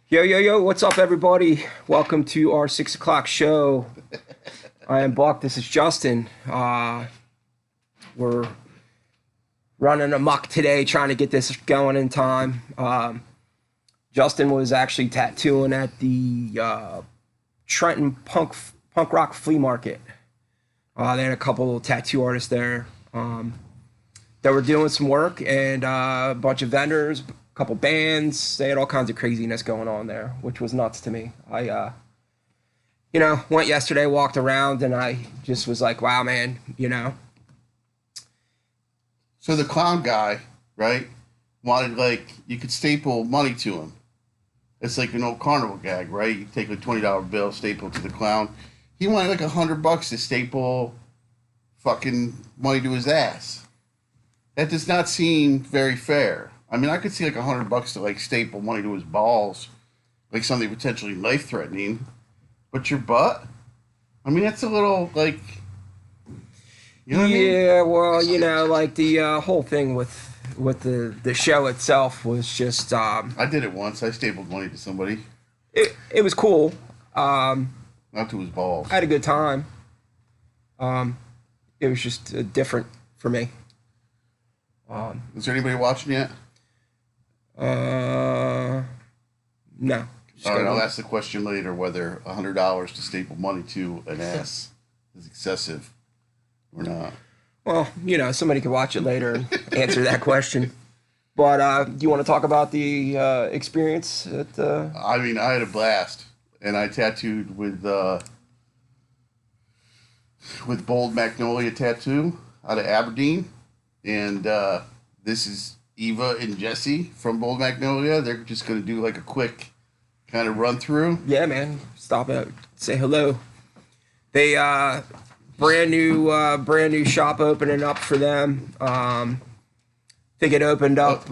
Yo, yo, yo, what's up, everybody? Welcome to our 6 o'clock show. I am Buck. This is Justin. We're running amok today, trying to get this going in time. Justin was actually tattooing at the Trenton punk rock flea market. They had a couple of tattoo artists there that were doing some work, and a bunch of vendors, a couple bands. They had all kinds of craziness going on there, which was nuts to me. I went yesterday, walked around, and I just was like, wow, man, So the clown guy, right, wanted, like, you could staple money to him. It's like an old carnival gag, right? You take a $20 bill, staple it to the clown. He wanted like $100 to staple fucking money to his ass. That does not seem very fair. I mean, I could see like $100 to like staple money to his balls, like something potentially life-threatening. But your butt? I mean, that's a little like, you know what I mean? Yeah, well, like the whole thing with the show itself was just I did it once. I stapled money to somebody, it was cool. not to his balls. I had a good time. It was just different for me. Is there anybody watching yet? No. Just All right, go I'll on. ask the question later whether $100 to staple money to an ass is excessive or not. Well, somebody could watch it later and answer that question. But do you want to talk about the experience at I mean, I had a blast, and I tattooed with Bold Magnolia Tattoo out of Aberdeen, and this is Eva and Jesse from Bold Magnolia. They're just going to do like a quick kind of run through. Yeah, man. Stop out, say hello. They brand new shop opening up for them. I think it opened up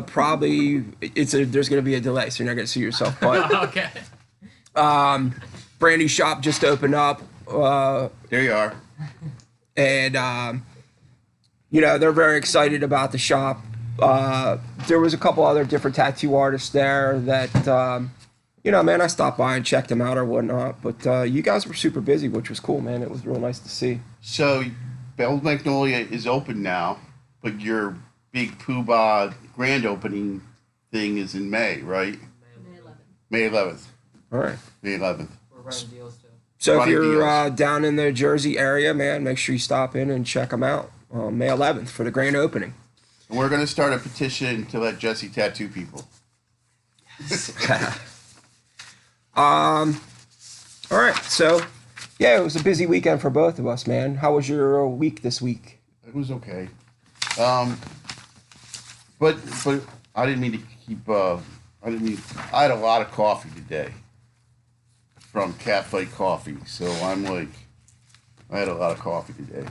probably there's gonna be a delay, so you're not gonna see yourself. But Okay. brand new shop just opened up, There you are. and they're very excited about the shop. There was a couple other different tattoo artists there that man, I stopped by and checked them out or whatnot. But you guys were super busy, which was cool, man. It was real nice to see. So, Bold Magnolia is open now, but your big poobah grand opening thing is in May, right? May 11th. All right. May 11th. We're running deals too. So if Running you're deals. down in the Jersey area, man, make sure you stop in and check them out on May 11th for the grand opening. And we're going to start a petition to let Jesse tattoo people. All right. So, yeah, it was a busy weekend for both of us, man. How was your week this week? It was okay. But I didn't mean to keep. I had a lot of coffee today from Catfight Coffee, so I'm like, I had a lot of coffee today.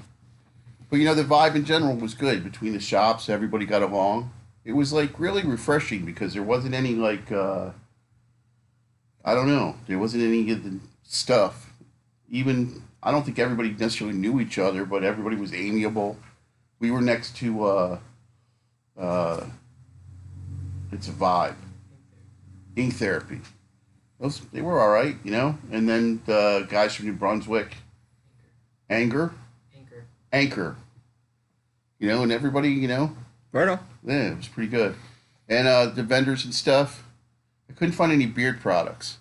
But the vibe in general was good between the shops. Everybody got along. It was like really refreshing because there wasn't any like, I don't know, there wasn't any of the stuff. Even I don't think everybody necessarily knew each other, but everybody was amiable. We were next to it's a vibe. Ink Therapy. They were all right, And then the guys from New Brunswick, Anchor, and everybody, Right on. yeah, it was pretty good. And the vendors and stuff, I couldn't find any beard products.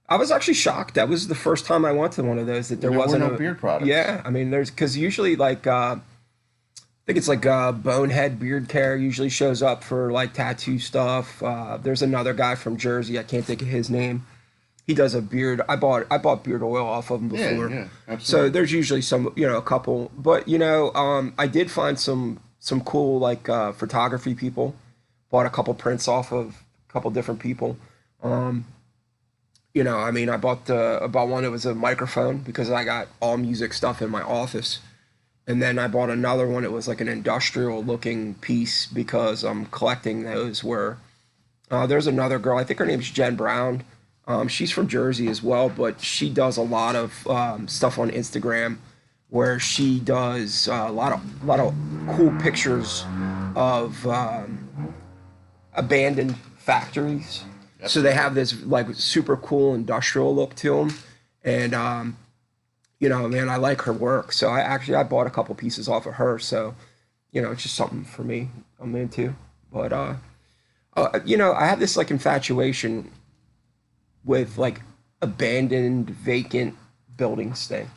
I was actually shocked. That was the first time I went to one of those that there There were wasn't no beard products. Yeah, I mean, because usually like I think it's like Bonehead Beard Care usually shows up for like tattoo stuff. There's another guy from Jersey. I can't think of his name. He does a beard. I bought beard oil off of him before. Yeah, absolutely. So there's usually some, a couple. But I did find some cool like photography people. Bought a couple prints off of a couple different people. I bought one that was a microphone because I got all music stuff in my office. And then I bought another one. It was like an industrial looking piece because I'm collecting those where there's another girl. I think her name's Jen Brown. She's from Jersey as well, but she does a lot of stuff on Instagram where she does a lot of cool pictures of abandoned factories. So they have this like super cool industrial look to them, and you know, man, I like her work. So I bought a couple pieces off of her. So you know, it's just something for me. I'm into. But you know, I have this like infatuation with like abandoned, vacant buildings thing,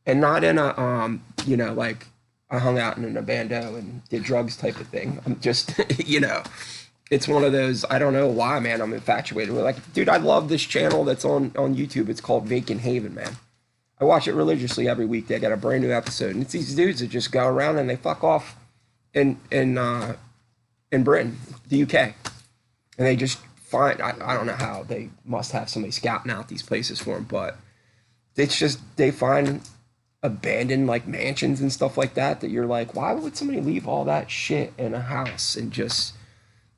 and not in a you know, like I hung out in an abando and did drugs type of thing. I'm just you know, it's one of those. I don't know why, man. I'm infatuated with like, dude. I love this channel that's on YouTube. It's called Vacant Haven, man. I watch it religiously every week. They got a brand new episode, and it's these dudes that just go around and they fuck off in Britain, the UK, and they just find. I don't know how they must have somebody scouting out these places for them, but it's just they find abandoned like mansions and stuff like that that you're like, why would somebody leave all that shit in a house and just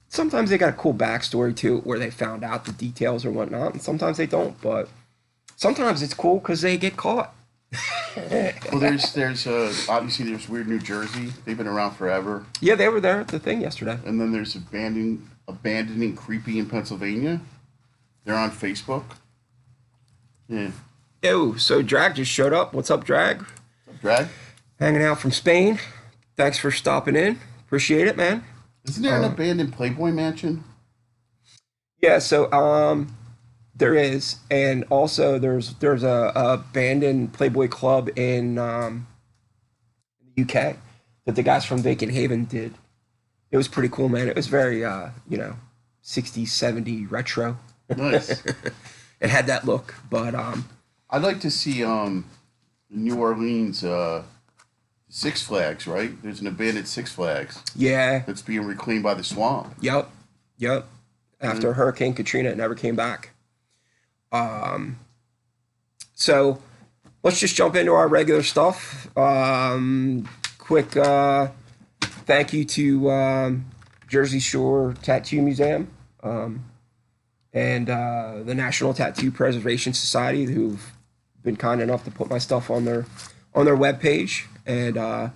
sometimes they got a cool backstory to it where they found out the details or whatnot, and sometimes they don't, but sometimes it's cool because they get caught. Well, there's obviously there's Weird New Jersey. They've been around forever. Yeah, they were there at the thing yesterday. And then there's abandoning creepy in Pennsylvania. They're on Facebook. Yeah. Oh, so Drag just showed up. What's up, Drag? What's up, Drag? Hanging out from Spain. Thanks for stopping in. Appreciate it, man. Isn't there an abandoned Playboy mansion? Yeah, so there is, and also there's a abandoned Playboy club in the UK that the guys from Vacant Haven did. It was pretty cool, man. It was very you know, 60s, 70s retro. Nice. It had that look, but I'd like to see New Orleans Six Flags, right? There's an abandoned Six Flags yeah, that's being reclaimed by the swamp. yep. After Hurricane Katrina, it never came back. So let's just jump into our regular stuff. Quick thank you to Jersey Shore Tattoo Museum and the National Tattoo Preservation Society, who've been kind enough to put my stuff on their webpage, and I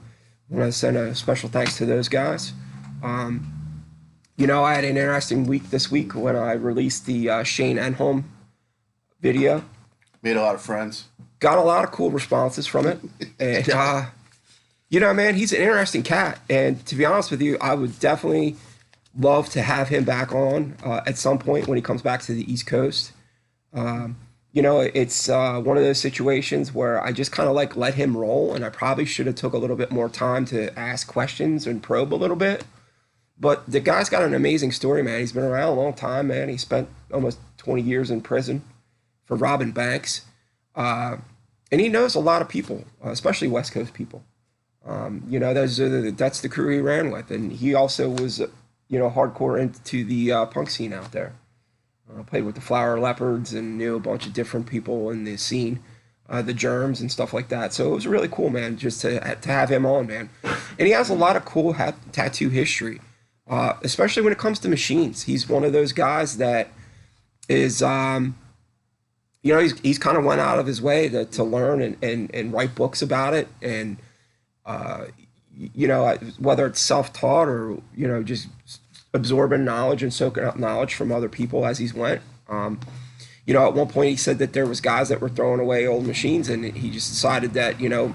want to send a special thanks to those guys. You know, I had an interesting week this week when I released the Shane Enholm video. Made a lot of friends. Got a lot of cool responses from it. And, you know, man, he's an interesting cat. And to be honest with you, I would definitely love to have him back on at some point when he comes back to the East Coast. You know, it's one of those situations where I just kind of like let him roll, and I probably should have took a little bit more time to ask questions and probe a little bit. But the guy's got an amazing story, man. He's been around a long time, man. He spent almost 20 years in prison for robbing banks. And he knows a lot of people, especially West Coast people. You know, that's the crew he ran with. And he also was, you know, hardcore into the punk scene out there. Played with the Flower Leopards and knew a bunch of different people in the scene, the Germs and stuff like that. So it was really cool, man, just to have him on, man. And he has a lot of cool tattoo history, especially when it comes to machines. He's one of those guys that is, you know, he's kind of went out of his way to learn and write books about it. And, you know, whether it's self-taught or, you know, just absorbing knowledge and soaking up knowledge from other people as he's went. You know, at one point he said that there was guys that were throwing away old machines, and he just decided that, you know,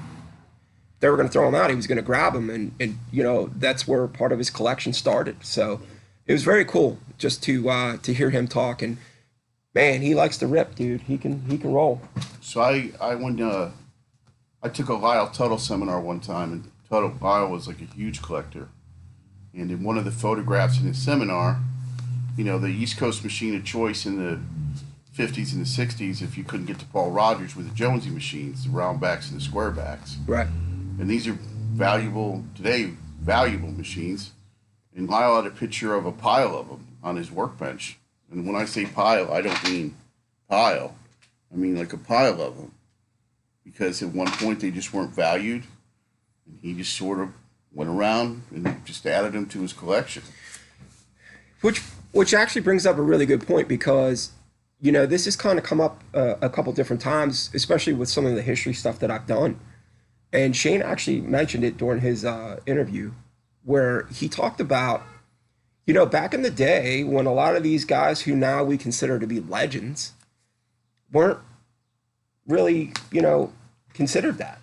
they were going to throw them out. He was going to grab them, and you know, that's where part of his collection started. So it was very cool just to hear him talk. And man, he likes to rip, dude. He can roll. So I went I took a Lyle Tuttle seminar one time, and Lyle was like a huge collector. And in one of the photographs in his seminar, you know, the East Coast machine of choice in the 50s and the 60s, if you couldn't get to Paul Rogers, were the Jonesy machines, the round backs and the square backs. Right. And these are valuable machines. And Lyle had a picture of a pile of them on his workbench. And when I say pile, I don't mean pile. I mean like a pile of them. Because at one point they just weren't valued. And he just sort of went around and just added them to his collection. Which actually brings up a really good point, because, you know, this has kind of come up a couple different times, especially with some of the history stuff that I've done. And Shane actually mentioned it during his interview, where he talked about, You know, back in the day when a lot of these guys who now we consider to be legends weren't really, considered that.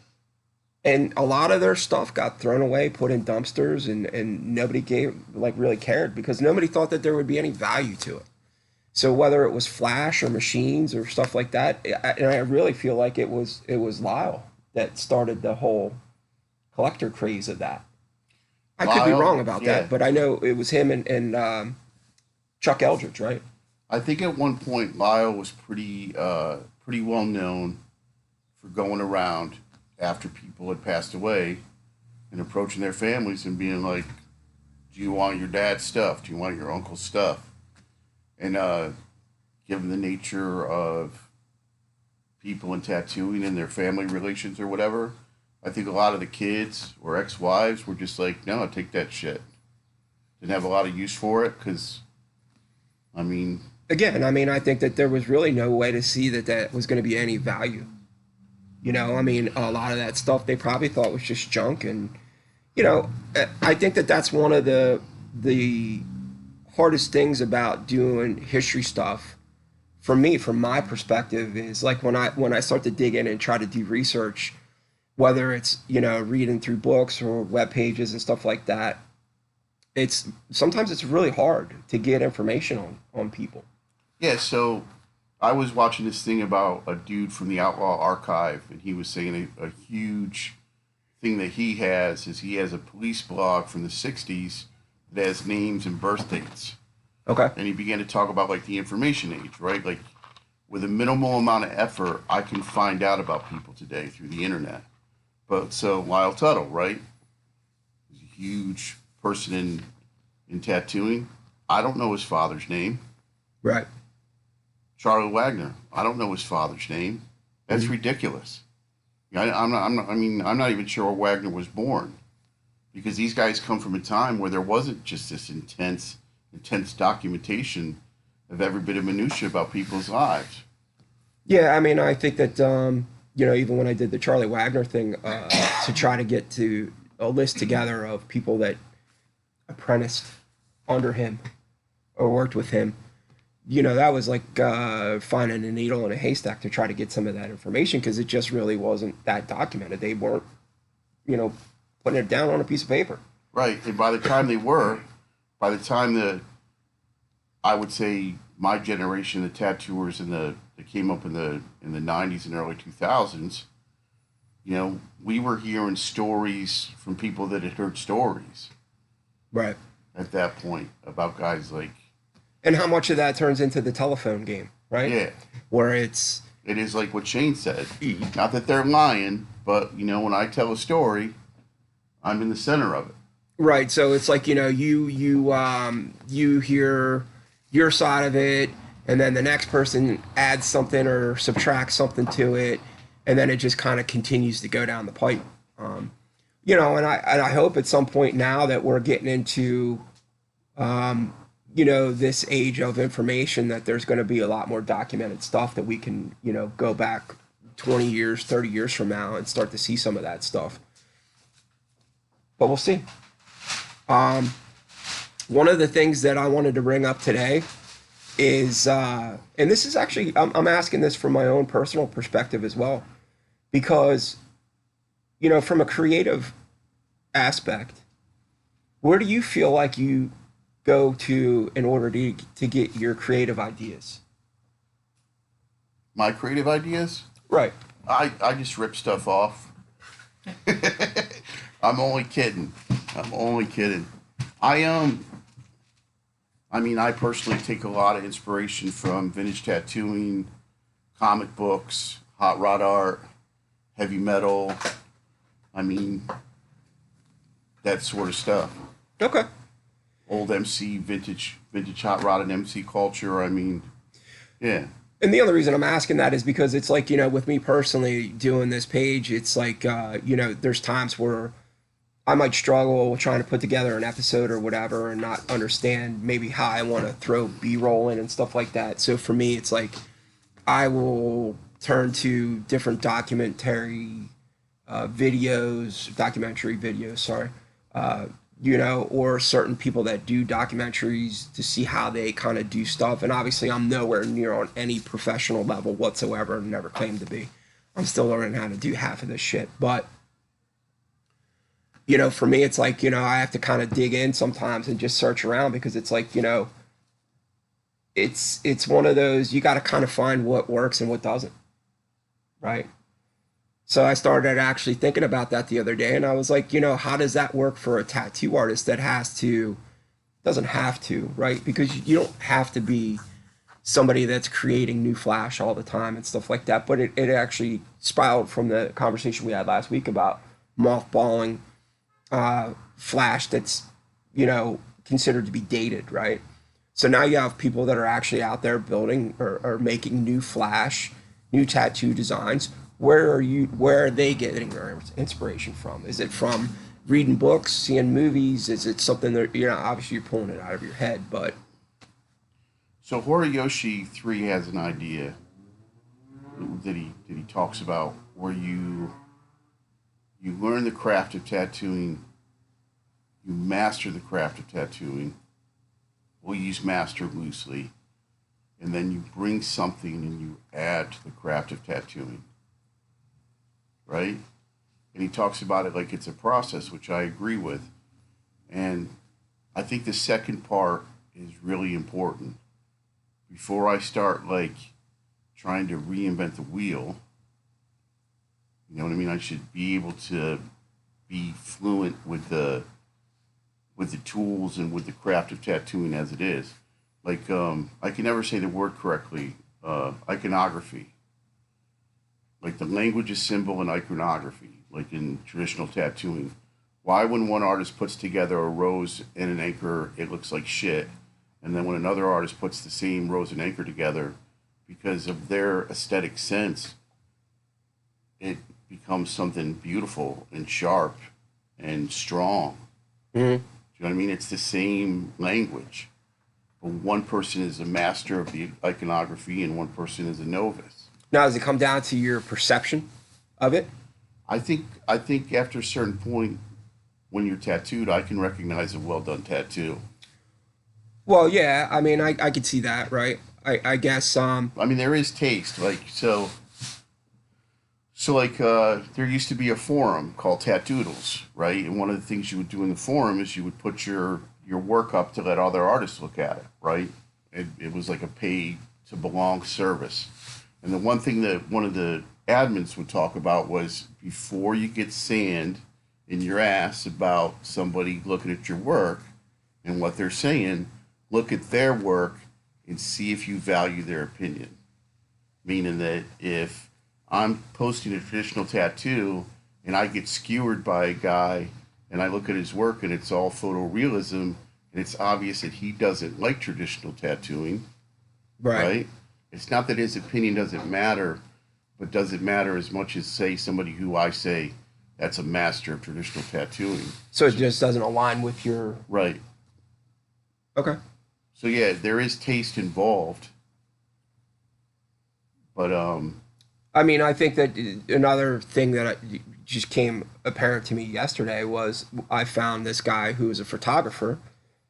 And a lot of their stuff got thrown away, put in dumpsters, and nobody really cared because nobody thought that there would be any value to it. So whether it was Flash or machines or stuff like that, and I really feel like it was Lyle that started the whole collector craze of that. I could be wrong Lyle, about yeah. that, but I know it was him and Chuck Eldridge, right? I think at one point Lyle was pretty well known for going around after people had passed away and approaching their families and being like, "Do you want your dad's stuff? Do you want your uncle's stuff?" And given the nature of people in tattooing and their family relations or whatever, I think a lot of the kids or ex-wives were just like, "No, take that shit." Didn't have a lot of use for it because, I mean, Again, I mean, I think that there was really no way to see that that was going to be any value. I mean, a lot of that stuff they probably thought was just junk, and I think that that's one of the hardest things about doing history stuff for me, from my perspective, is like when I start to dig in and try to do research, whether it's reading through books or web pages and stuff like that. It's sometimes it's really hard to get information on people. yeah. So I was watching this thing about a dude from the Outlaw Archive, and he was saying a huge thing that he has is he has a police blog from the '60s that has names and birth dates, Okay. and he began to talk about like the information age, right? Like with a minimal amount of effort, I can find out about people today through the internet. But so Lyle Tuttle, right? He's a huge person in tattooing. I don't know his father's name. Right. Charlie Wagner. I don't know his father's name. That's Mhm. ridiculous. I'm not even sure Wagner was born because these guys come from a time where there wasn't just this intense documentation of every bit of minutia about people's lives. Yeah, I mean, I think that even when I did the Charlie Wagner thing, to try to get to a list together of people that apprenticed under him or worked with him, that was like finding a needle in a haystack to try to get some of that information because it just really wasn't that documented. They weren't, you know, putting it down on a piece of paper. Right. And by the time I would say my generation, the tattooers that came up in the '90s and early 2000s, we were hearing stories from people that had heard stories Right. at that point about guys like, And how much of that turns into the telephone game, right? yeah, Where it's it is like what Shane said. Not that they're lying, but when I tell a story, I'm in the center of it. right. So it's like you hear your side of it, and then the next person adds something or subtracts something to it, and then it just kind of continues to go down the pipe. And I hope at some point now that we're getting into this age of information that there's going to be a lot more documented stuff that we can go back 20 years, 30 years from now and start to see some of that stuff. But we'll see. One of the things that I wanted to bring up today is, and this is actually, I'm asking this from my own personal perspective as well, because, from a creative aspect, where do you feel like you go to in order to get your creative ideas? My creative ideas, Right. I just rip stuff off. I'm only kidding. I'm only kidding. I personally take a lot of inspiration from vintage tattooing, comic books, hot rod art, heavy metal. I mean, that sort of stuff. Okay. Old MC, vintage hot rod and MC culture. I mean, yeah. And the other reason I'm asking that is because it's like, with me personally doing this page, it's like, there's times where I might struggle trying to put together an episode or whatever and not understand maybe how I want to throw B-roll in and stuff like that. So for me, it's like I will turn to different documentary videos, sorry, you know, or certain people that do documentaries to see how they kind of do stuff. And obviously, I'm nowhere near on any professional level whatsoever, and never claimed to be. I'm still learning how to do half of this shit. But, you know, for me, it's like, you know, I have to kind of dig in sometimes and just search around because it's like, you know, it's one of those, you got to kind of find what works and what doesn't, right? So I started actually thinking about that the other day, and I was like, you know, how does that work for a tattoo artist that has to, doesn't have to, right? Because you don't have to be somebody that's creating new flash all the time and stuff like that. But it actually spiraled from the conversation we had last week about mothballing flash that's, you know, considered to be dated, right? So now you have people that are actually out there building or making new flash, new tattoo designs. Where are they getting their inspiration from? Is it from reading books, seeing movies? Is it something that, you know, obviously you're pulling it out of your head, but So Horiyoshi 3 has an idea that he talks about where you learn the craft of tattooing, you master the craft of tattooing. We'll use master loosely, and then you bring something and you add to the craft of tattooing, right? And he talks about it like it's a process, which I agree with. And I think the second part is really important. Before I start like trying to reinvent the wheel, you know what I mean? I should be able to be fluent with the tools and with the craft of tattooing as it is. Like I can never say the word correctly. Iconography. Like the language is symbol and iconography, like in traditional tattooing. Why, when one artist puts together a rose and an anchor, it looks like shit, and then when another artist puts the same rose and anchor together, because of their aesthetic sense, it becomes something beautiful and sharp and strong. mm-hmm. Do you know what I mean? It's the same language, but one person is a master of the iconography and one person is a novice. Now does it come down to your perception of it? I think after a certain point, when you're tattooed, I can recognize a well done tattoo. Well, yeah, I mean, I could see that, right? I guess, I mean, there is taste, like there used to be a forum called Tattoodles, right? And one of the things you would do in the forum is you would put your work up to let other artists look at it, right? It was like a pay to belong service. And the one thing that one of the admins would talk about was before you get sand in your ass about somebody looking at your work and what they're saying, look at their work and see if you value their opinion. Meaning that if I'm posting a traditional tattoo and I get skewered by a guy and I look at his work and it's all photorealism and it's obvious that he doesn't like traditional tattooing, right? It's not that his opinion doesn't matter, but does it matter as much as, say, somebody who I say that's a master of traditional tattooing. So it just doesn't align with your... Right. Okay. So yeah, there is taste involved, but I mean, I think that another thing that just came apparent to me yesterday was I found this guy who is a photographer,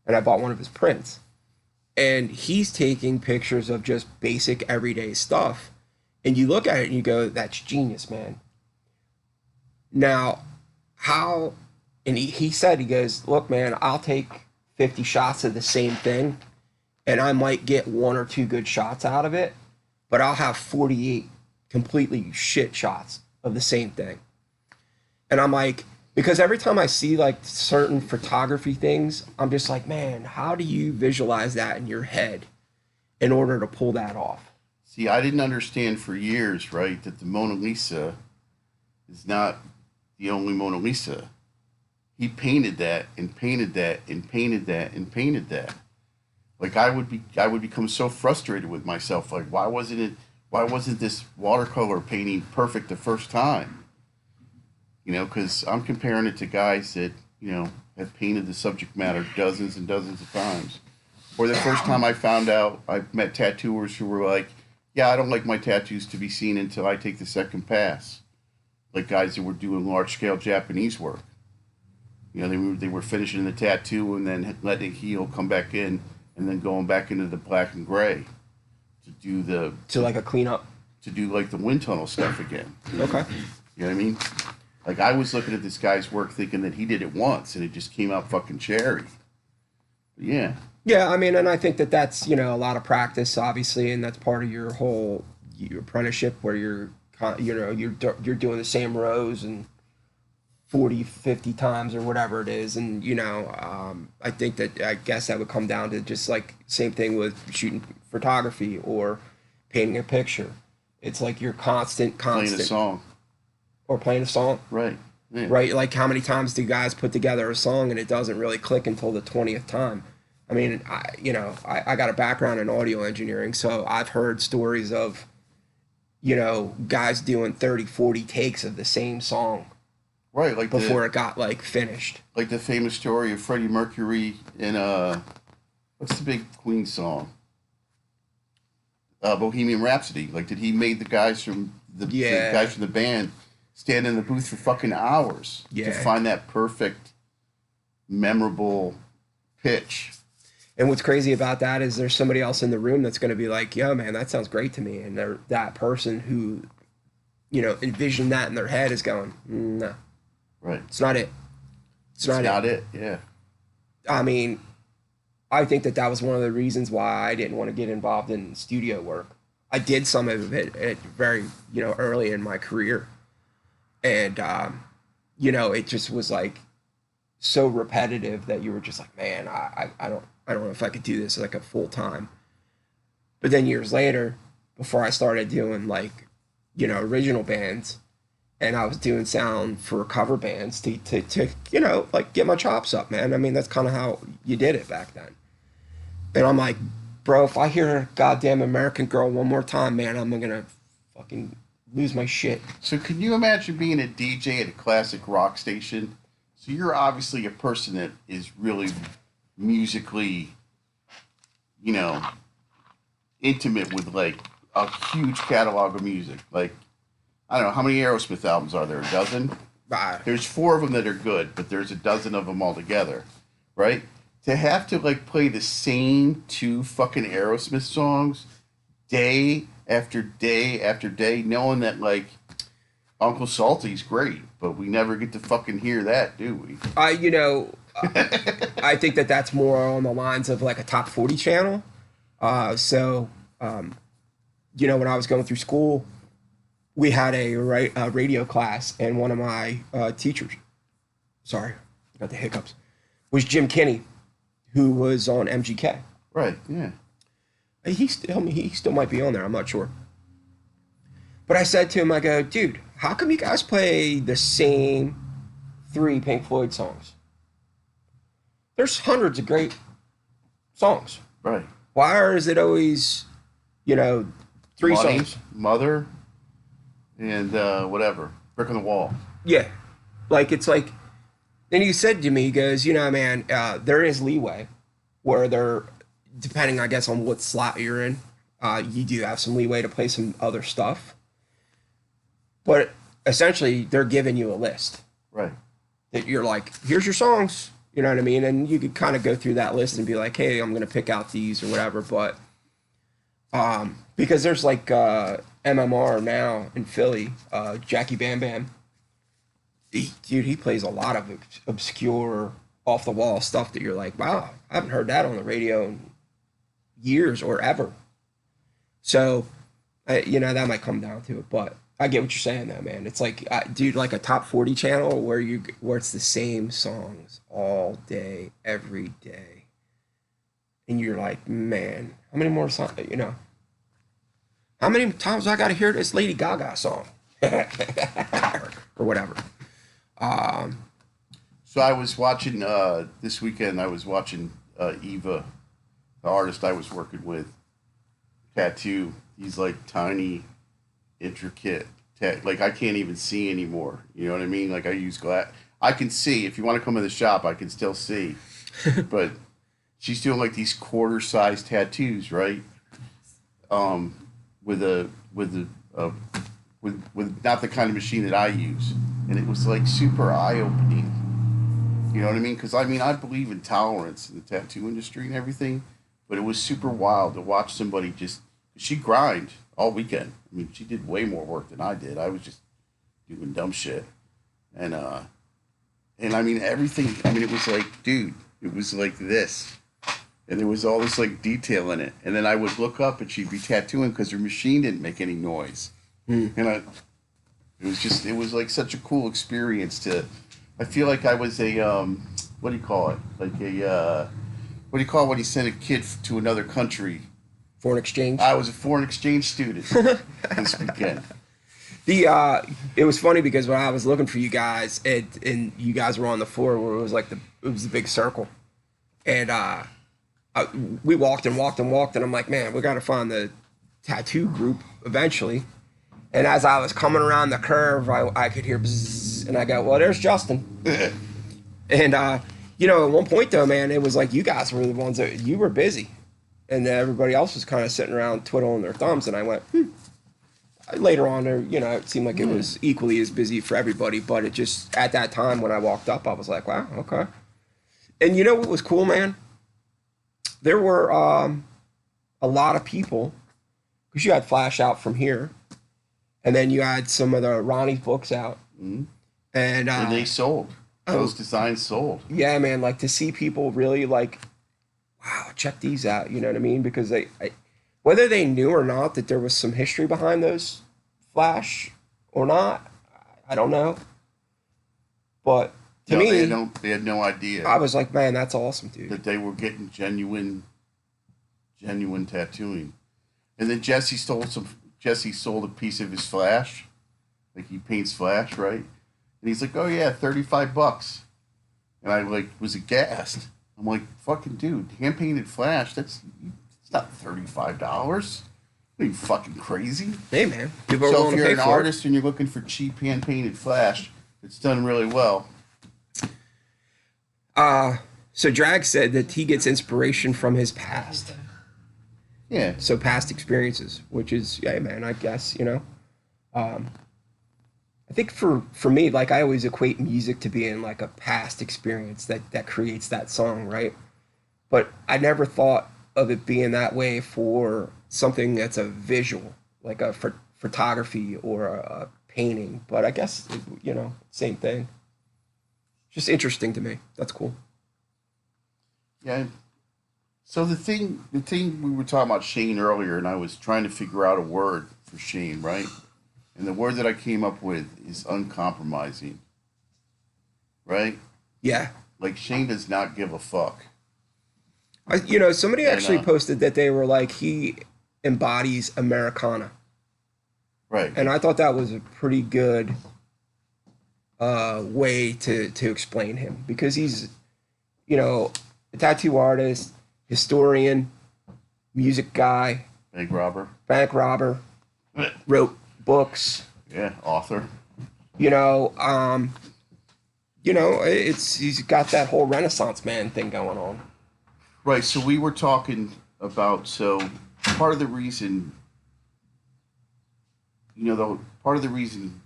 and I bought one of his prints. And he's taking pictures of just basic everyday stuff. And you look at it and you go, that's genius, man. Now, how, and he said, he goes, look, man, I'll take 50 shots of the same thing, and I might get one or two good shots out of it, but I'll have 48 completely shit shots of the same thing. And I'm like, because every time I see like certain photography things, I'm just like, man, how do you visualize that in your head in order to pull that off? see, I didn't understand for years, right, that the Mona Lisa is not the only Mona Lisa. He painted that and painted that and painted that and painted that. Like I would become so frustrated with myself. Like why wasn't this watercolor painting perfect the first time? You know, because I'm comparing it to guys that, you know, have painted the subject matter dozens and dozens of times. Or the first time I found out, I met tattooers who were like, yeah, I don't like my tattoos to be seen until I take the second pass. Like guys that were doing large scale Japanese work. You know, they were finishing the tattoo and then letting it heal, come back in, and then going back into the black and gray to do like a cleanup. to do like the wind tunnel stuff again. Okay. You know what I mean? Like I was looking at this guy's work thinking that he did it once and it just came out fucking cherry. But yeah. Yeah, I mean, and I think that that's, you know, a lot of practice, obviously, and that's part of your whole your apprenticeship where you're doing the same rows and 40, 50 times or whatever it is. And, you know, I think that I guess that would come down to just like same thing with shooting photography or painting a picture. It's like you're constant. Playing a song. Or playing a song. Right. Yeah. Right? Like how many times do guys put together a song and it doesn't really click until the 20th time? I mean, I got a background in audio engineering, so I've heard stories of, you know, guys doing 30, 40 takes of the same song. Right, like before it got like finished. Like the famous story of Freddie Mercury in what's the big Queen song? Bohemian Rhapsody. Like, did he make the guys from the guys from the band stand in the booth for fucking hours to find that perfect, memorable pitch? And what's crazy about that is there's somebody else in the room that's going to be like, "Yo, man, that sounds great to me," and that person who, you know, envisioned that in their head is going, "No, right, it's not it. It's not it." Yeah. I mean, I think that was one of the reasons why I didn't want to get involved in studio work. I did some of it at very, you know, early in my career, and you know, it just was like so repetitive that you were just like, man, I don't know if I could do this like a full time. But then years later, before I started doing like, you know, original bands, and I was doing sound for cover bands to you know, like get my chops up, man. I mean, that's kind of how you did it back then. And I'm like, bro, if I hear goddamn American Girl one more time, man, I'm gonna fucking lose my shit. So can you imagine being a DJ at a classic rock station? So you're obviously a person that is really musically, you know, intimate with like a huge catalog of music. Like, I don't know, how many Aerosmith albums are there? A dozen? There's 4 of them that are good, but there's a dozen of them altogether, right? To have to like play the same 2 fucking Aerosmith songs day after day after day, knowing that like Uncle Salty's great, but we never get to fucking hear that, do we? You know, I think that that's more on the lines of like a top 40 channel. You know, when I was going through school, we had a radio class, and one of my teachers, sorry, got the hiccups, was Jim Kinney, who was on MGK. Right, yeah. He still might be on there, I'm not sure. But I said to him, I go, dude, how come you guys play the same 3 Pink Floyd songs? There's hundreds of great songs. Right. Why is it always, you know, 3 Money, songs? Mother, and whatever. Brick on the Wall. Yeah. Like, it's like, then he said to me, he goes, you know, man, there is leeway where they're, depending, I guess, on what slot you're in, you do have some leeway to play some other stuff. But essentially, they're giving you a list. Right. That you're like, here's your songs. You know what I mean? And you could kind of go through that list and be like, hey, I'm going to pick out these or whatever. But because there's like MMR now in Philly, Jackie Bam Bam. He plays a lot of obscure, off-the-wall stuff that you're like, wow, I haven't heard that on the radio in years or ever. So, you know, that might come down to it. But I get what you're saying, though, man. It's like, dude, like a top 40 channel where it's the same songs all day, every day. And you're like, man, how many more songs, you know? How many times I got to hear this Lady Gaga song? or whatever. So I was watching, this weekend, I was watching Eva, the artist I was working with, tattoo. He's like tiny, intricate, like I can't even see anymore. You know what I mean? Like I use glass. I can see. If you want to come in the shop, I can still see. But she's doing like these quarter-sized tattoos, right? With not the kind of machine that I use, and it was like super eye-opening You know what I mean? Because I mean, I believe in tolerance in the tattoo industry and everything, but it was super wild to watch somebody just. She grind all weekend. I mean, she did way more work than I did. I was just doing dumb shit, and I mean everything. I mean, it was like, dude, it was like this, and there was all this like detail in it. And then I would look up, and she'd be tattooing because her machine didn't make any noise, and it was like such a cool experience to. I feel like I was a what do you call it? Like a what do you call it when you send a kid to another country? Foreign exchange. I was a foreign exchange student this weekend. It was funny because when I was looking for you guys, and you guys were on the floor where it was like it was the big circle, and we walked and walked and walked, and I'm like, man, we got to find the tattoo group eventually. And as I was coming around the curve, I could hear bzzz, and I go, well, there's Justin. And, you know, at one point, though, man, it was like you guys were the ones that you were busy. And everybody else was kind of sitting around twiddling their thumbs. And I went, Later on, you know, it seemed like it was equally as busy for everybody. But it just, at that time when I walked up, I was like, wow, okay. And you know what was cool, man? There were a lot of people, because you had Flash out from here. And then you had some of the Ronnie's books out. Mm-hmm. And they sold. Those designs sold. Yeah, man. Like to see people really like, wow, check these out. You know what I mean? Because whether they knew or not that there was some history behind those Flash or not, I don't know. But to me, they had no idea. I was like, man, that's awesome, dude. That they were getting genuine tattooing. And then Jesse sold a piece of his Flash. Like he paints Flash, right? And he's like, oh yeah, $35. And I like was aghast. I'm like, fucking dude, hand painted Flash, it's not $35. Are you fucking crazy? Hey man. People are so willing if to you're pay an for artist and you're looking for cheap hand painted Flash, it's done really well. So Drag said that he gets inspiration from his past. Yeah. So past experiences, which is, yeah, man, I guess, you know. I think for me, like I always equate music to being like a past experience that creates that song, right? But I never thought of it being that way for something that's a visual, like a photography or a painting. But I guess, you know, same thing. Just interesting to me. That's cool. Yeah. So the thing we were talking about Shane earlier, and I was trying to figure out a word for Shane, right? And the word that I came up with is uncompromising. Right? Yeah. Like Shane does not give a fuck. You know, somebody actually posted that they were like, he embodies Americana. Right. And I thought that was a pretty good way to explain him, because he's, you know, a tattoo artist, historian, music guy, bank robber, wrote books. Yeah, author. You know, he's got that whole Renaissance man thing going on. Right. So we were talking about part of the reason, you know, part of the reason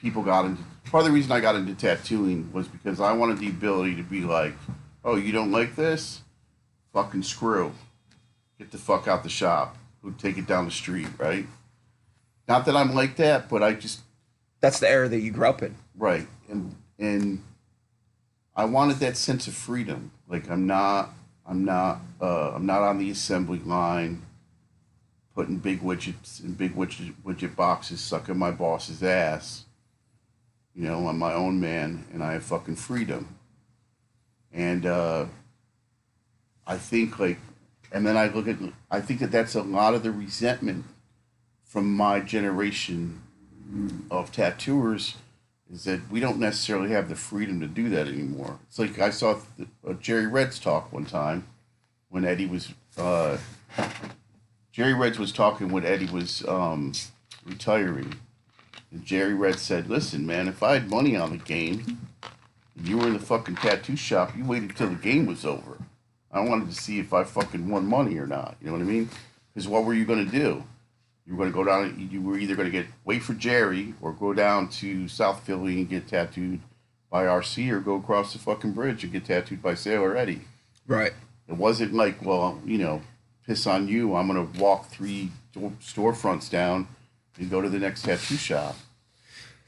I got into tattooing was because I wanted the ability to be like, oh, you don't like this? Fucking screw. Get the fuck out the shop. Go take it down the street, right? Not that I'm like that, but I just... That's the era that you grew up in. Right. And I wanted that sense of freedom. Like I'm not on the assembly line putting big widgets in big widget boxes, sucking my boss's ass. You know, I'm my own man, and I have fucking freedom. And I think I think that's a lot of the resentment from my generation of tattooers, is that we don't necessarily have the freedom to do that anymore. It's like I saw Jerry Red's talk one time when Eddie was Jerry Reds was talking when Eddie was retiring. And Jerry Red said, listen, man, if I had money on the game and you were in the fucking tattoo shop, you waited till the game was over. I wanted to see if I fucking won money or not. You know what I mean? Because what were you going to do? You were going to go down, you were either going to wait for Jerry or go down to South Philly and get tattooed buy RC or go across the fucking bridge and get tattooed by Sailor Eddie. Right. It wasn't like, well, you know, piss on you. I'm going to walk 3 storefronts down and go to the next tattoo shop.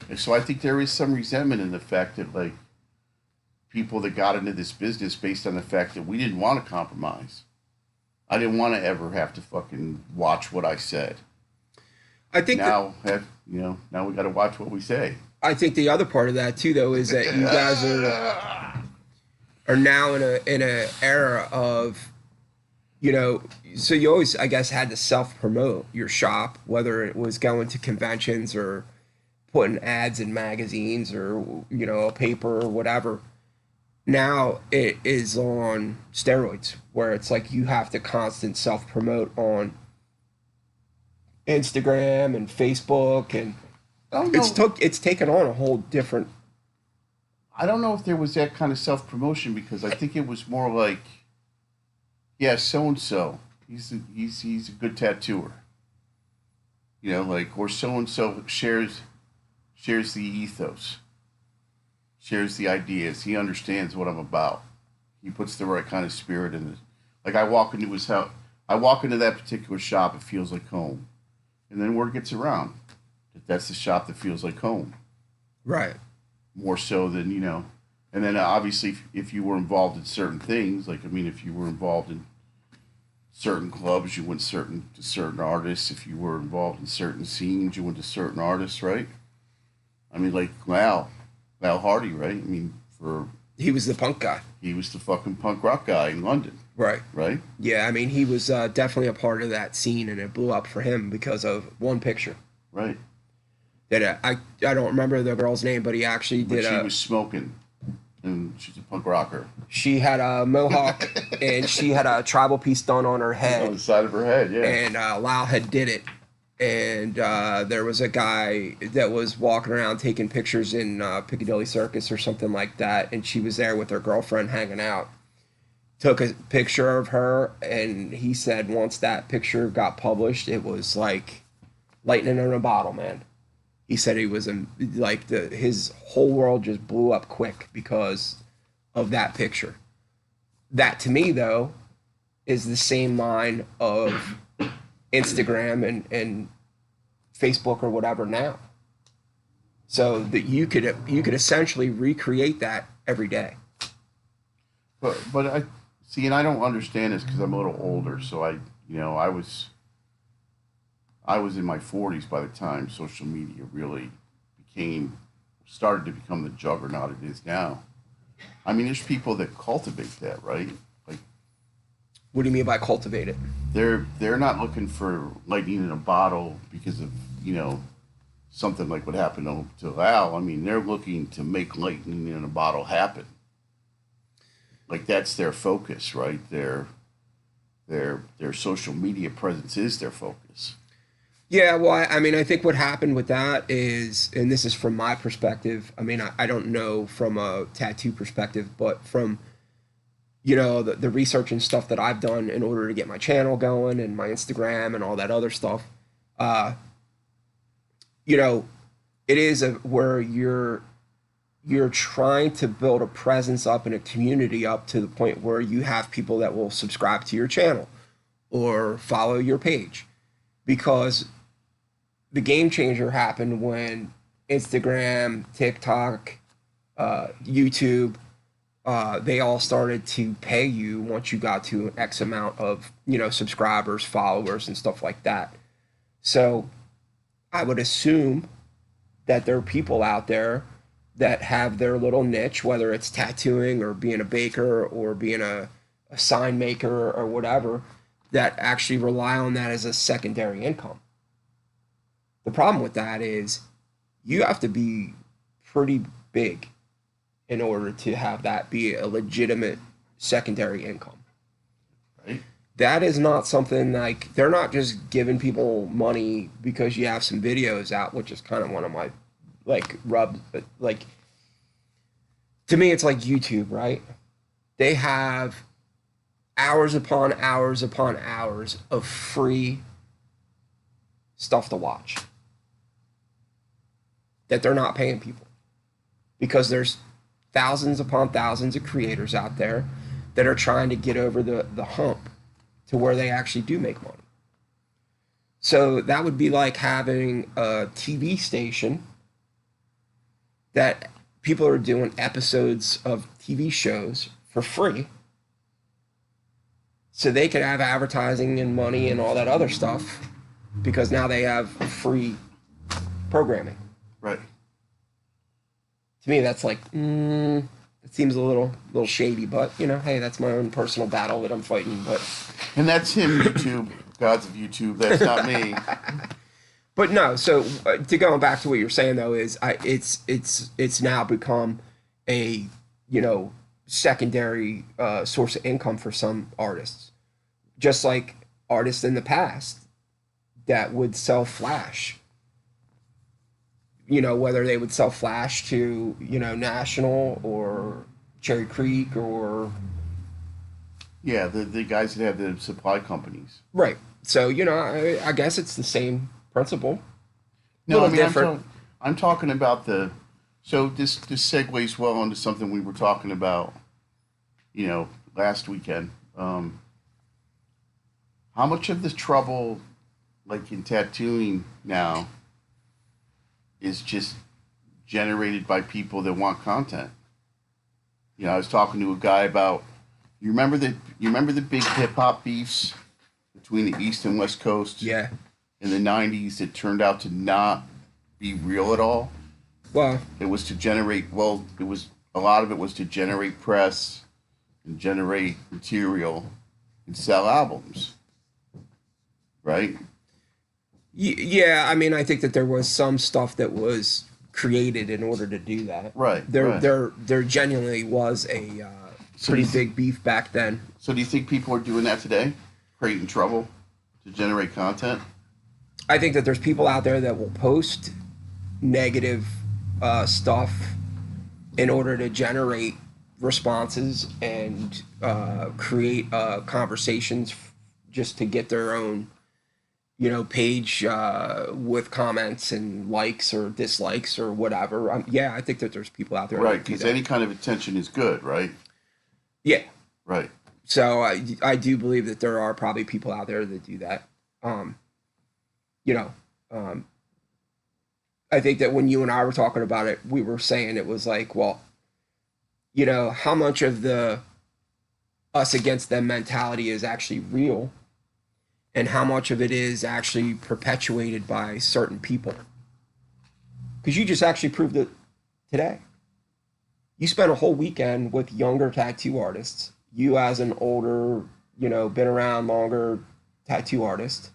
And so I think there is some resentment in the fact that, like, people that got into this business based on the fact that we didn't want to compromise. I didn't want to ever have to fucking watch what I said. I think now, now we got to watch what we say. I think the other part of that too, though, is that you guys are now in a era of, you know, so you always, I guess, had to self promote your shop, whether it was going to conventions or putting ads in magazines or, you know, a paper or whatever. Now it is on steroids, where it's like you have to constant self promote on Instagram and Facebook, and it's taken on a whole different. I don't know if there was that kind of self promotion, because I think it was more like, yeah, so and so, he's a good tattooer, you know, like, or so and so shares the ethos, shares the ideas. He understands what I'm about. He puts the right kind of spirit in it. Like, I walk into his house, I walk into that particular shop, it feels like home. And then word gets around that that's the shop that feels like home. Right. More so than, you know. And then obviously, if you were involved in certain things, like, I mean, if you were involved in certain clubs, you went to certain artists. If you were involved in certain scenes, you went to certain artists, right? I mean, like Val Hardy, right? I mean, he was the punk guy. He was the fucking punk rock guy in London. Right. Right? Yeah, I mean, he was definitely a part of that scene, and it blew up for him because of one picture. Right. That I don't remember the girl's name, but he actually did. She was smoking, and she's a punk rocker. She had a mohawk, and she had a tribal piece done on her head. On the side of her head, yeah. And Lau had did it, and there was a guy that was walking around taking pictures in Piccadilly Circus or something like that, and she was there with her girlfriend hanging out. Took a picture of her, and he said once that picture got published, it was like lightning in a bottle, man. He said he was like his whole world just blew up quick because of that picture. That to me, though, is the same line of Instagram and Facebook or whatever now. So that you could essentially recreate that every day. But I see, and I don't understand this because I'm a little older. So I was in my 40s by the time social media really started to become the juggernaut it is now. I mean, there's people that cultivate that, right? Like, what do you mean by cultivate it? They're not looking for lightning in a bottle because of, you know, something like what happened to Al. I mean, they're looking to make lightning in a bottle happen. Like, that's their focus, right? Their social media presence is their focus. Yeah, well, I mean, I think what happened with that is, and this is from my perspective, I mean, I don't know from a tattoo perspective, but from, you know, the research and stuff that I've done in order to get my channel going and my Instagram and all that other stuff, you know, it is where you're trying to build a presence up and a community up to the point where you have people that will subscribe to your channel or follow your page, because the game changer happened when Instagram, TikTok, YouTube, they all started to pay you once you got to an X amount of, you know, subscribers, followers, and stuff like that. So I would assume that there are people out there that have their little niche, whether it's tattooing or being a baker or being a sign maker or whatever, that actually rely on that as a secondary income. The problem with that is you have to be pretty big in order to have that be a legitimate secondary income. Right. That is not something like, they're not just giving people money because you have some videos out, which is kind of one of my like, to me, it's like YouTube, right? They have hours upon hours upon hours of free stuff to watch that they're not paying people, because there's thousands upon thousands of creators out there that are trying to get over the hump to where they actually do make money. So that would be like having a TV station that people are doing episodes of TV shows for free so they could have advertising and money and all that other stuff because now they have free programming. Right. To me, that's like, it seems a little shady, but, you know, hey, that's my own personal battle that I'm fighting. But And that's him, YouTube, gods of YouTube. That's not me. But no, so to going back to what you're saying though is it's now become a, you know, secondary source of income for some artists, just like artists in the past that would sell Flash. You know, whether they would sell Flash to, you know, National or Cherry Creek or Yeah, the guys that have the supply companies. right. So you know, I guess it's the same principle. No, I mean different. I'm talking about the. So this segues well into something we were talking about, you know, last weekend. How much of the trouble, like in tattooing now, is just generated by people that want content? You know, I was talking to a guy about. You remember the big hip hop beefs between the East and West Coast? Yeah. In the 90s that turned out to not be real at all. Well, It was to generate, it was, a lot of it was to generate press and generate material and sell albums. Right? yeah. I mean, I think that there was some stuff that was created in order to do that. Right. There genuinely was a pretty big beef back then. So do you think people are doing that today? Creating trouble to generate content? I think that there's people out there that will post negative stuff in order to generate responses and create conversations just to get their own, you know, page with comments and likes or dislikes or whatever. Yeah, I think that there's people out there. Right, because any kind of attention is good, right? Yeah. Right. So I do believe that there are probably people out there that do that. You know, I think that when you and I were talking about it, we were saying it was like, well, you know, how much of the us against them mentality is actually real and how much of it is actually perpetuated by certain people. Because you just actually proved it today. You spent a whole weekend with younger tattoo artists. You as an older, you know, been around longer tattoo artist,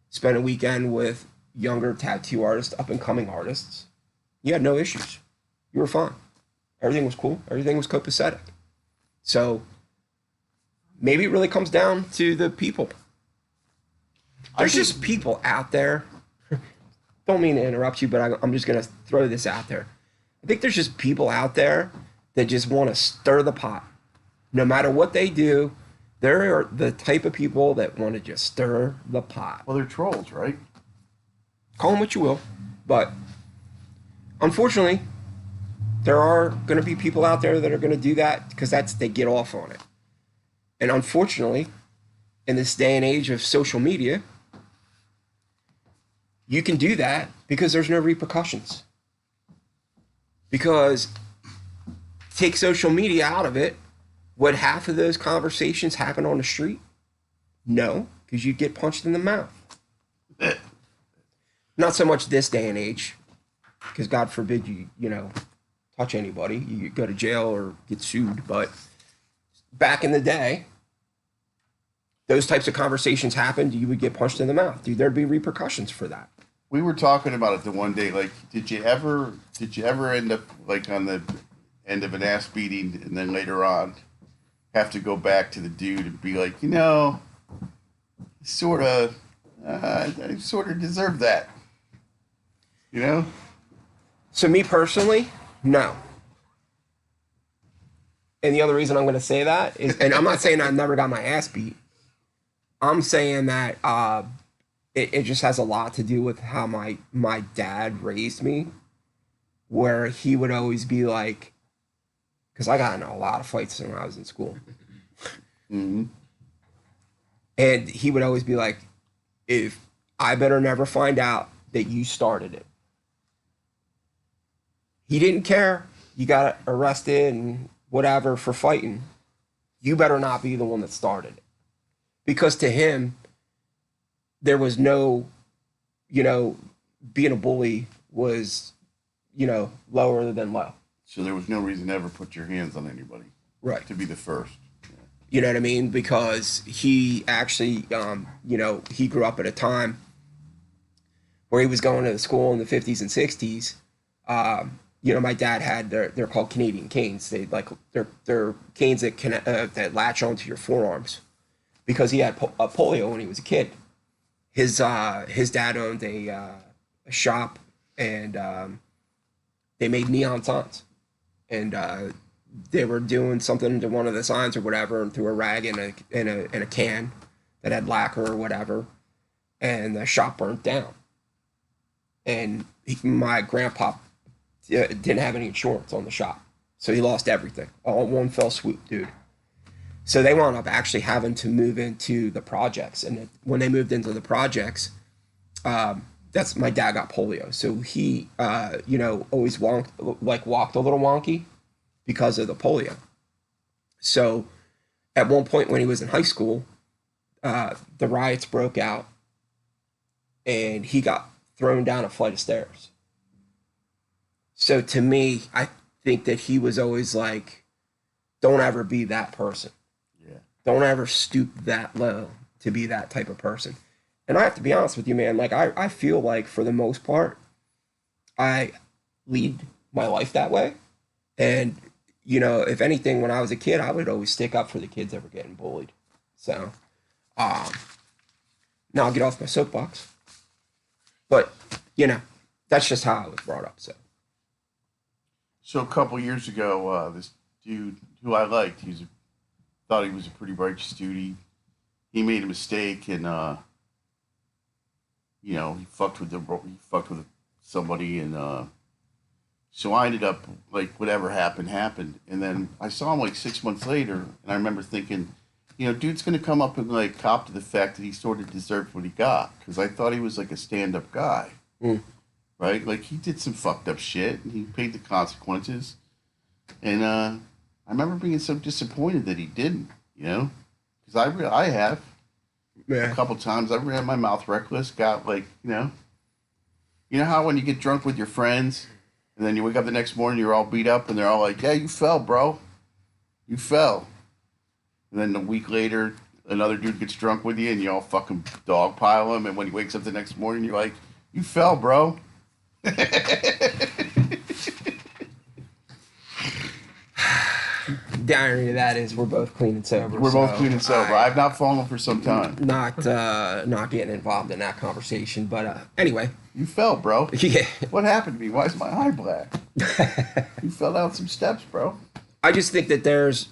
spent a weekend with younger tattoo artists, up and coming artists. You had no issues. You were fine. Everything was cool. Everything was copacetic. So maybe it really comes down to the people. There's just people out there. Don't mean to interrupt you, but I'm just going to throw this out there. I think there's just people out there that just want to stir the pot. No matter what they do, they're the type of people that want to just stir the pot. Well, they're trolls, right? Call them what you will. But unfortunately, there are going to be people out there that are going to do that because they get off on it. And unfortunately, in this day and age of social media, you can do that because there's no repercussions. Because take social media out of it, would half of those conversations happen on the street? No, because you'd get punched in the mouth. Not so much this day and age, because God forbid you touch anybody. You go to jail or get sued. But back in the day, those types of conversations happened. You would get punched in the mouth. Dude, there'd be repercussions for that. We were talking about it the one day. Like, did you ever end up like on the end of an ass beating, and then later on have to go back to the dude and be like, I sort of deserve that, So me personally, no. And the other reason I'm going to say that is, and I'm not saying I never got my ass beat. I'm saying that it just has a lot to do with how my dad raised me, where he would always be like, because I got in a lot of fights when I was in school. Mm-hmm. And he would always be like, if I better never find out that you started it. He didn't care. You got arrested and whatever for fighting. You better not be the one that started it. Because to him, there was no, you know, being a bully was, lower than low. So there was no reason to ever put your hands on anybody. Right. To be the first. You know what I mean? Because he actually, he grew up at a time where he was going to school in the 50s and 60s. My dad had they're called Canadian canes. They're canes that latch onto your forearms because he had polio when he was a kid. His dad owned a shop and they made neon signs, and they were doing something to one of the signs or whatever, and threw a rag in a can that had lacquer or whatever, and the shop burnt down. And my grandpa didn't have any insurance on the shop, so he lost everything all in one fell swoop, dude. So they wound up actually having to move into the projects, and when they moved into the projects, that's my dad got polio, so he always walked a little wonky because of the polio. So at one point when he was in high school, the riots broke out and he got thrown down a flight of stairs. So to me, I think that he was always like, don't ever be that person. Yeah. Don't ever stoop that low to be that type of person. And I have to be honest with you, man, like I feel like for the most part, I lead my life that way. And if anything, when I was a kid, I would always stick up for the kids that were getting bullied. So, now I'll get off my soapbox. But, that's just how I was brought up. So a couple years ago, this dude who I liked, thought he was a pretty bright student. He made a mistake and, he fucked with somebody and, so I ended up, like, whatever happened. And then I saw him, like, 6 months later, and I remember thinking, dude's going to come up and, like, cop to the fact that he sort of deserved what he got. Because I thought he was, like, a stand-up guy. Mm. Right? Like, he did some fucked up shit, and he paid the consequences. And I remember being so disappointed that he didn't, Because I have. Yeah. A couple times. I ran my mouth reckless, got, like, You know how when you get drunk with your friends... And then you wake up the next morning, you're all beat up, and they're all like, yeah, you fell, bro. You fell. And then a week later, another dude gets drunk with you, and you all fucking dogpile him. And when he wakes up the next morning, you're like, you fell, bro. The irony of that is we're both clean and sober. We're both clean and sober. I've not fallen for some time. Not getting involved in that conversation, but anyway. You fell, bro. Yeah. What happened to me? Why is my eye black? You fell down some steps, bro. I just think that there's,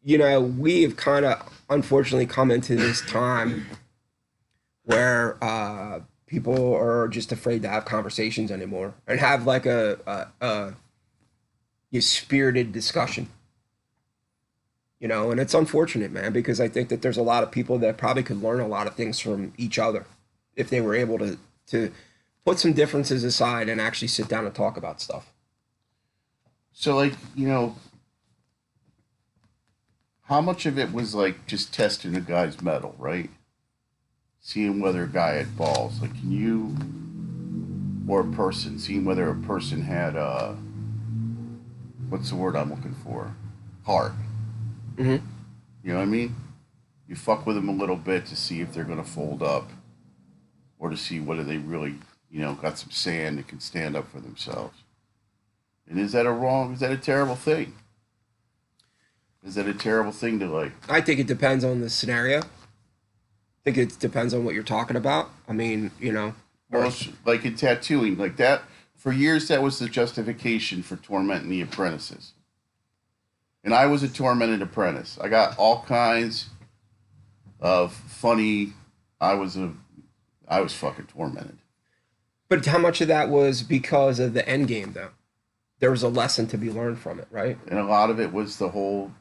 we have kind of unfortunately come into this time where people are just afraid to have conversations anymore and have like a spirited discussion. And it's unfortunate, man, because I think that there's a lot of people that probably could learn a lot of things from each other if they were able to put some differences aside and actually sit down and talk about stuff. So, like, how much of it was, like, just testing a guy's mettle, right? Seeing whether a guy had balls. Like, or a person, seeing whether a person had, what's the word I'm looking for? Heart. Mm-hmm. You know what I mean? You fuck with them a little bit to see if they're going to fold up or to see whether they really, got some sand that can stand up for themselves. And is that a terrible thing? Is that a terrible thing to like? I think it depends on the scenario. I think it depends on what you're talking about. I mean, Well, like in tattooing, like that, for years that was the justification for tormenting the apprentices. And I was a tormented apprentice. I got all kinds of funny. I was fucking tormented. But how much of that was because of the end game, though? there was a lesson to be learned from it, right? And a lot of it was the whole,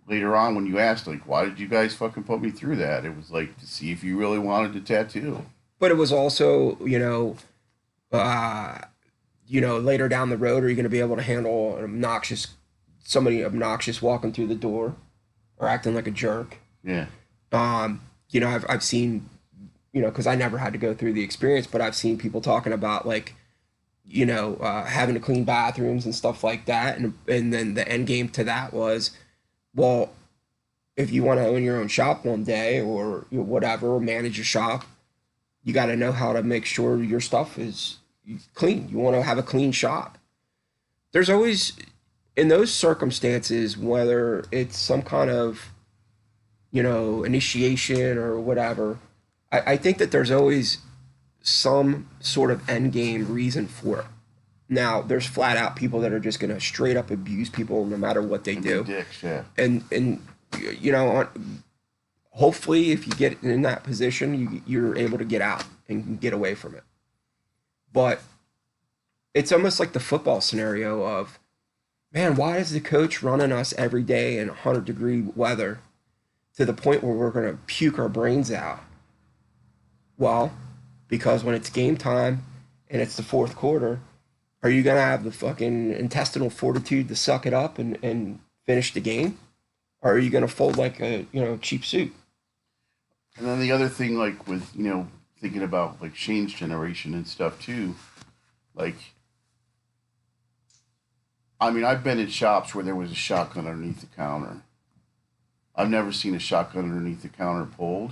later on when you asked, like, why did you guys fucking put me through that? It was like to see if you really wanted to tattoo. But it was also, uh, later down the road, are you going to be able to handle somebody obnoxious walking through the door or acting like a jerk? Yeah. I've seen, because I never had to go through the experience, but I've seen people talking about like, having to clean bathrooms and stuff like that, and then the end game to that was, well, if you want to own your own shop one day or whatever, or manage a shop, you got to know how to make sure your stuff is clean. You want to have a clean shop. There's always, in those circumstances, whether it's some kind of, initiation or whatever, I think that there's always some sort of end game reason for it. Now, there's flat out people that are just going to straight up abuse people no matter what they do. Dicks, yeah. And hopefully, if you get in that position, you're able to get out and get away from it. But it's almost like the football scenario of, man, why is the coach running us every day in 100-degree weather to the point where we're going to puke our brains out? Well, because when it's game time and it's the fourth quarter, are you going to have the fucking intestinal fortitude to suck it up and finish the game? Or are you going to fold like a, cheap suit? And then the other thing, like with, thinking about like Shane's generation and stuff too, like, I mean, I've been in shops where there was a shotgun underneath the counter. I've never seen a shotgun underneath the counter pulled,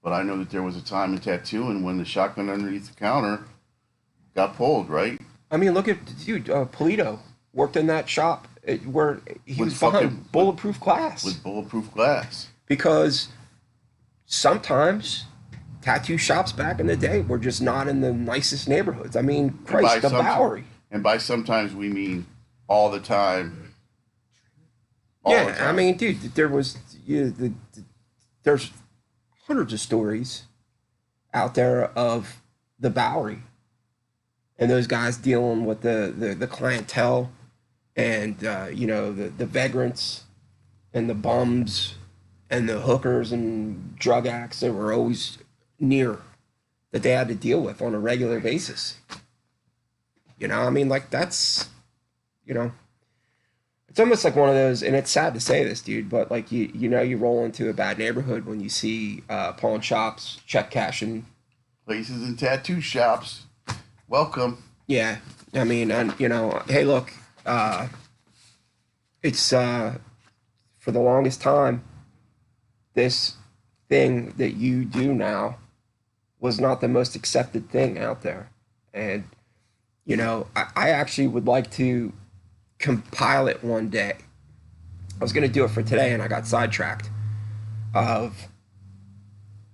but I know that there was a time in tattooing when the shotgun underneath the counter got pulled, right? I mean, look at, dude, Polito worked in that shop where he was behind bulletproof glass. With bulletproof glass. Because sometimes tattoo shops back in the day were just not in the nicest neighborhoods. I mean, Christ, the Bowery. And by sometimes we mean all the time. Yeah, I mean, dude, there's hundreds of stories out there of the Bowery and those guys dealing with the clientele and the vagrants and the bums and the hookers and drug addicts that were always near that they had to deal with on a regular basis. I mean, like that's, it's almost like one of those, and it's sad to say this, dude, but like you roll into a bad neighborhood when you see pawn shops, check cashing, places and tattoo shops. Welcome. Yeah, I mean, and hey, look, it's for the longest time, this thing that you do now was not the most accepted thing out there, and I actually would like to compile it one day. I was going to do it for today and I got sidetracked of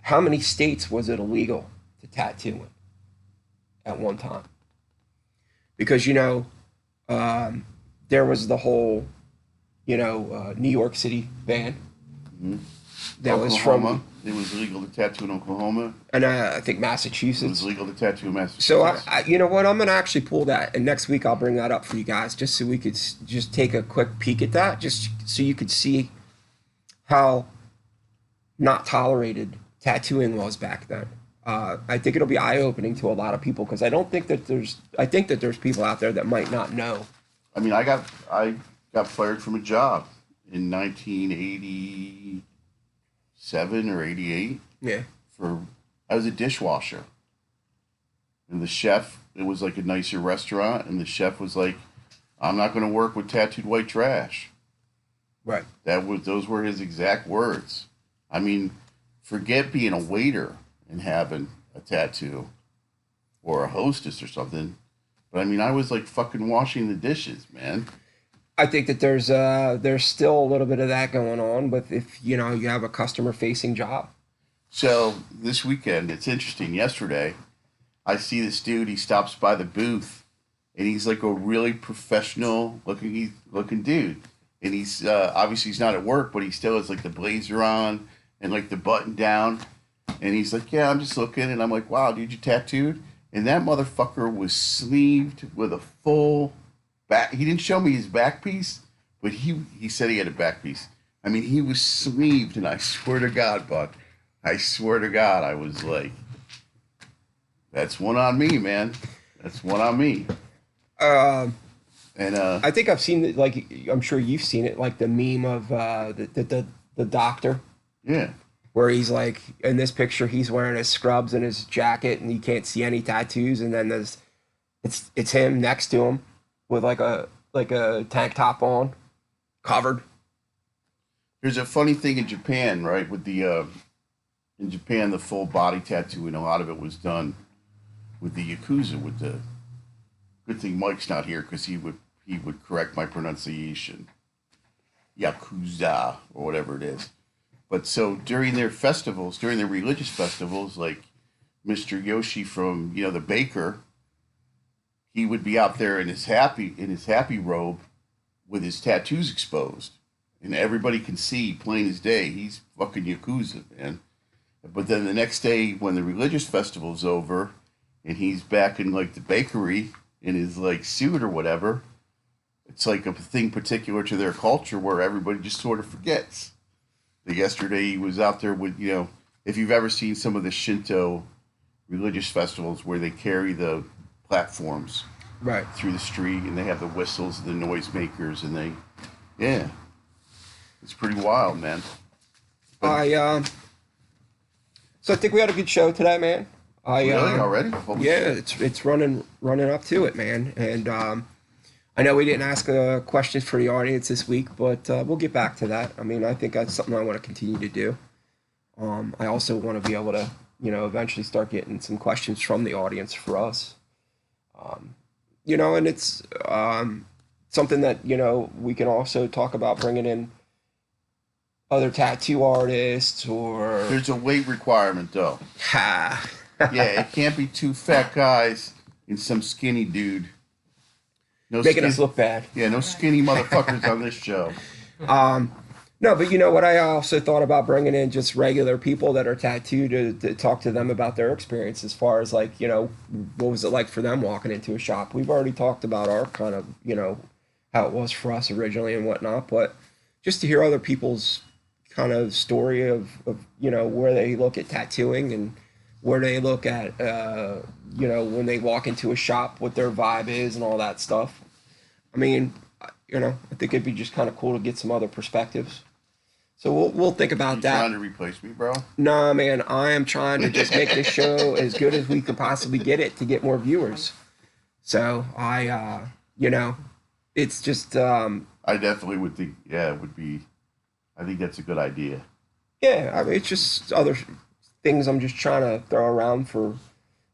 how many states was it illegal to tattoo in at one time. Because, there was the whole, New York City ban. Mm-hmm. That Oklahoma, was from... It was legal to tattoo in Oklahoma. And I think Massachusetts. It was legal to tattoo in Massachusetts. So, you know what? I'm going to actually pull that. And next week I'll bring that up for you guys just so we could just take a quick peek at that. Just so you could see how not tolerated tattooing was back then. I think it'll be eye-opening to a lot of people because I think that there's people out there that might not know. I mean, I got fired from a job in 1987 or 88. Yeah. I was a dishwasher. And the chef, it was like a nicer restaurant, and the chef was like, I'm not going to work with tattooed white trash. Right. Those were his exact words. I mean, forget being a waiter and having a tattoo or a hostess or something. But I mean, I was like fucking washing the dishes, man. I think that there's still a little bit of that going on, but if you have a customer facing job. So this weekend, it's interesting. Yesterday, I see this dude. He stops by the booth, and he's like a really professional looking dude. And he's obviously he's not at work, but he still has like the blazer on and like the button down. And he's like, "Yeah, I'm just looking." And I'm like, "Wow, dude, you tattooed?" And that motherfucker was sleeved with a full back. He didn't show me his back piece, but he said he had a back piece. I mean, he was sleeved, and I swear to God, Buck, I swear to God, I was like, that's one on me, man. That's one on me. And I think I've seen it. Like I'm sure you've seen it, like the meme of the doctor, yeah, where he's like in this picture, he's wearing his scrubs and his jacket, and you can't see any tattoos, and then there's it's him next to him with like a tank top on, covered. there's a funny thing in Japan, right? With the in Japan, the full body tattoo, and a lot of it was done with the yakuza. With the good thing Mike's not here because he would correct my pronunciation, yakuza or whatever it is. But so during their festivals, during their religious festivals, like Mr. Yoshi from the baker, he would be out there in his happy robe with his tattoos exposed, and everybody can see plain as day he's fucking yakuza, man. But then the next day, when the religious festival's over, and he's back in like the bakery in his like suit or whatever, it's like a thing particular to their culture where everybody just sort of forgets. Like yesterday, he was out there with if you've ever seen some of the Shinto religious festivals where they carry the platforms Right. through the street and they have the whistles, the noisemakers, and yeah, it's pretty wild, man. So I think we had a good show today, man. Really already? Holy Yeah, shit. it's running up to it, man. And I know we didn't ask questions for the audience this week, but we'll get back to that. I mean, I think that's something I want to continue to do. I also want to be able to, eventually start getting some questions from the audience for us. And it's something that, we can also talk about bringing in other tattoo artists or... There's a weight requirement, though. Ha. Yeah, it can't be two fat guys and some skinny dude. No Making us look bad. Yeah, no skinny motherfuckers on this show. No, but you know what? I also thought about bringing in just regular people that are tattooed to talk to them about their experience as far as like, what was it like for them walking into a shop? We've already talked about our kind of, how it was for us originally and whatnot, but just to hear other people's kind of story of where they look at tattooing and where they look at, when they walk into a shop, what their vibe is and all that stuff. I mean, I think it'd be just kind of cool to get some other perspectives. So we'll think about You that. trying to replace me, bro? Nah, man, I am trying to just make this show as good as we could possibly get it to get more viewers. So it's just. I definitely would think, yeah, it would be. I think that's a good idea. Yeah, I mean, it's just other things I'm just trying to throw around for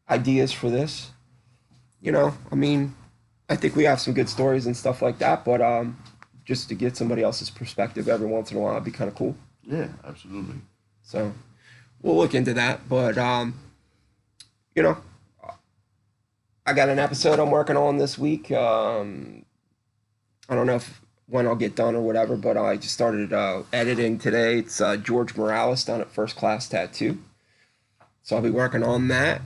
ideas for this. I mean, I think we have some good stories and stuff like that, but just to get somebody else's perspective every once in a while would be kind of cool. Yeah, absolutely. So we'll look into that, but I got an episode I'm working on this week. I don't know when I'll get done or whatever, but I just started editing today. It's George Morales down at First Class Tattoo. So I'll be working on that.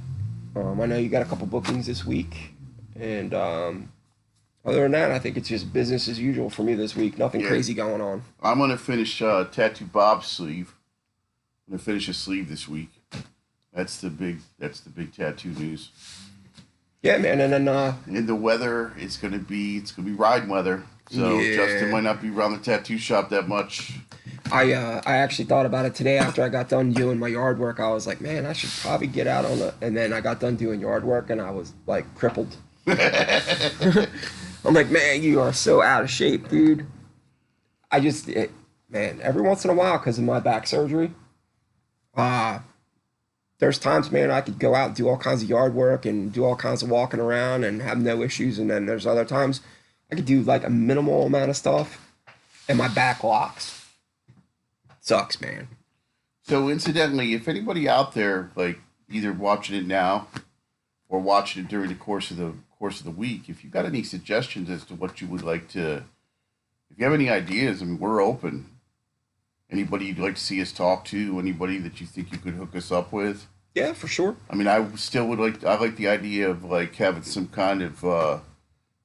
I know you got a couple bookings this week. And other than that, I think it's just business as usual for me this week. Nothing crazy going on. I'm going to finish Tattoo Bob's sleeve. I'm going to finish a sleeve this week. That's the big tattoo news. Yeah, man, and then in the weather, it's gonna be riding weather. So Yeah. Justin might not be around the tattoo shop that much. I actually thought about it today after I got done doing my yard work. I was like, man, I should probably get out on the. And then I got done doing yard work, and I was like crippled. I'm like, man, you are so out of shape, dude. Man, every once in a while, because of my back surgery, there's times, man, I could go out and do all kinds of yard work and do all kinds of walking around and have no issues. And then there's other times I could do like a minimal amount of stuff and my back locks. Sucks, man. So incidentally, if anybody out there, like either watching it now or watching it during the course of the week, if you got any suggestions as to what you would like to, if you have any ideas, I mean, we're open. Anybody you'd like to see us talk to, anybody that you think you could hook us up with? Yeah, for sure. I mean, I like the idea of like having some kind of,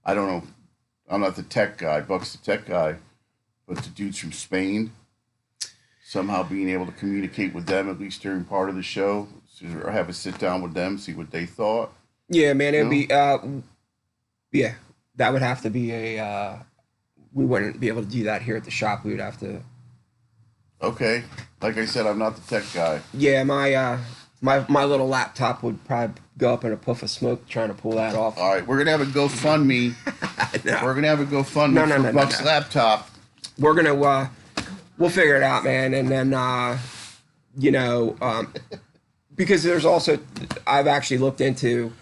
I don't know, I'm not the tech guy. Buck's the tech guy, but the dudes from Spain, somehow being able to communicate with them at least during part of the show, or have a sit down with them, see what they thought. Yeah, man, it'd be yeah, that would have to be a we wouldn't be able to do that here at the shop. We would have to. Okay, like I said, I'm not the tech guy. Yeah, my little laptop would probably go up in a puff of smoke trying to pull that off. All right, we're gonna have a GoFundMe. No. We're gonna have a GoFundMe for Buck's laptop. We're gonna we'll figure it out, man, and then you know, because there's also I've actually looked into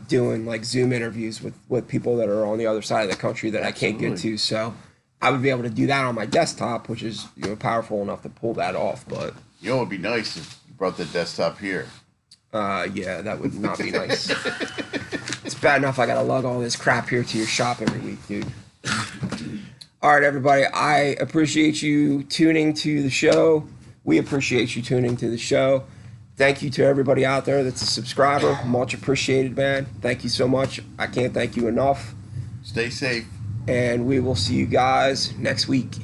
doing like Zoom interviews with people that are on the other side of the country that Absolutely. I can't get to, so I would be able to do that on my desktop, which is, you know, powerful enough to pull that off. But You know, it'd be nice if you brought the desktop here. yeah, that would not be nice. It's bad enough I gotta lug all this crap here to your shop every week, dude. All right, everybody, I appreciate you tuning to the show. We appreciate you tuning to the show. Thank you to everybody out there that's a subscriber. Much appreciated, man. Thank you so much. I can't thank you enough. Stay safe. And we will see you guys next week.